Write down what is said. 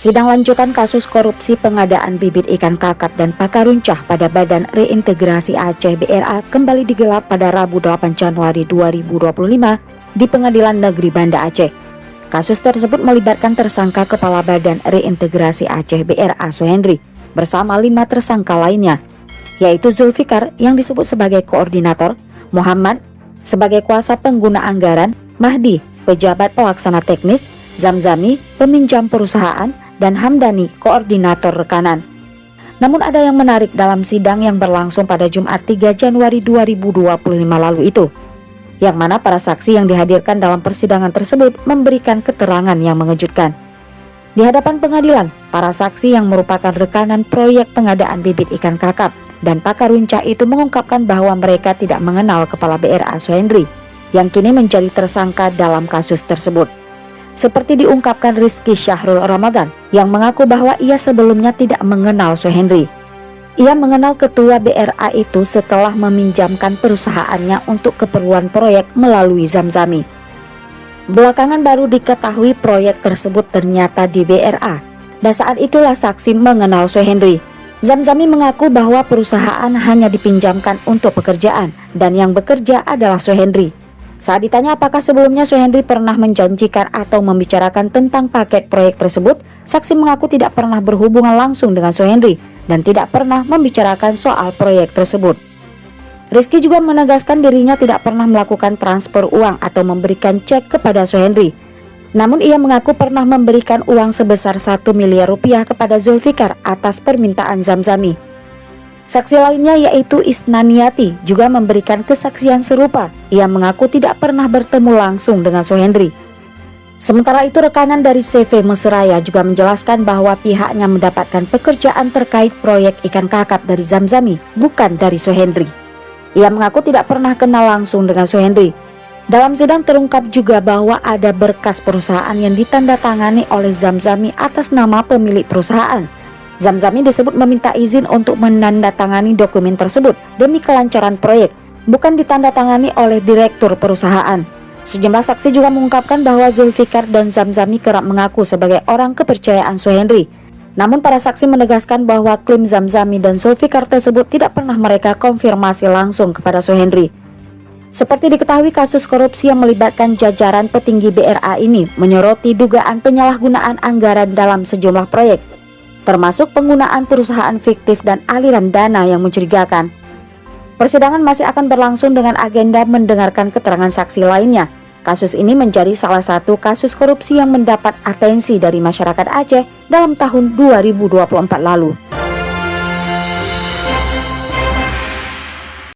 Sidang lanjutan kasus korupsi pengadaan bibit ikan kakap dan pakaruncah pada Badan Reintegrasi Aceh BRA kembali digelar pada Rabu 8 Januari 2025 di Pengadilan Negeri Banda Aceh. Kasus tersebut melibatkan tersangka Kepala Badan Reintegrasi Aceh BRA Suhendri bersama 5 tersangka lainnya, yaitu Zulfikar yang disebut sebagai koordinator, Muhammad sebagai kuasa pengguna anggaran, Mahdi pejabat pelaksana teknis, Zamzami peminjam perusahaan, dan Hamdani koordinator rekanan. Namun ada yang menarik dalam sidang yang berlangsung pada Jumat 3 Januari 2025 lalu itu, yang mana para saksi yang dihadirkan dalam persidangan tersebut memberikan keterangan yang mengejutkan. Di hadapan pengadilan, para saksi yang merupakan rekanan proyek pengadaan bibit ikan kakap dan pakaruncah itu mengungkapkan bahwa mereka tidak mengenal Kepala BRA Suhendri yang kini menjadi tersangka dalam kasus tersebut. Seperti diungkapkan Rizky Syahrul Ramadan yang mengaku bahwa ia sebelumnya tidak mengenal Suhendri. Ia mengenal ketua BRA itu setelah meminjamkan perusahaannya untuk keperluan proyek melalui Zamzami. Belakangan baru diketahui proyek tersebut ternyata di BRA, dan saat itulah saksi mengenal Suhendri. Zamzami mengaku bahwa perusahaan hanya dipinjamkan untuk pekerjaan dan yang bekerja adalah Suhendri. Saat ditanya apakah sebelumnya Suhendri pernah menjanjikan atau membicarakan tentang paket proyek tersebut, saksi mengaku tidak pernah berhubungan langsung dengan Suhendri dan tidak pernah membicarakan soal proyek tersebut. Rizky juga menegaskan dirinya tidak pernah melakukan transfer uang atau memberikan cek kepada Suhendri. Namun ia mengaku pernah memberikan uang sebesar 1 miliar rupiah kepada Zulfikar atas permintaan Zamzami. Saksi lainnya yaitu Isnaniati juga memberikan kesaksian serupa. Ia mengaku tidak pernah bertemu langsung dengan Suhendri. Sementara itu rekanan dari CV Mesraya juga menjelaskan bahwa pihaknya mendapatkan pekerjaan terkait proyek ikan kakap dari Zamzami, bukan dari Suhendri. Ia mengaku tidak pernah kenal langsung dengan Suhendri. Dalam sidang terungkap juga bahwa ada berkas perusahaan yang ditandatangani oleh Zamzami atas nama pemilik perusahaan. Zamzami disebut meminta izin untuk menandatangani dokumen tersebut demi kelancaran proyek, bukan ditandatangani oleh direktur perusahaan. Sejumlah saksi juga mengungkapkan bahwa Zulfikar dan Zamzami kerap mengaku sebagai orang kepercayaan Suhendri. Namun para saksi menegaskan bahwa klaim Zamzami dan Zulfikar tersebut tidak pernah mereka konfirmasi langsung kepada Suhendri. Seperti diketahui, kasus korupsi yang melibatkan jajaran petinggi BRA ini menyoroti dugaan penyalahgunaan anggaran dalam sejumlah proyek, termasuk penggunaan perusahaan fiktif dan aliran dana yang mencurigakan. Persidangan masih akan berlangsung dengan agenda mendengarkan keterangan saksi lainnya. Kasus ini menjadi salah satu kasus korupsi yang mendapat atensi dari masyarakat Aceh dalam tahun 2024 lalu.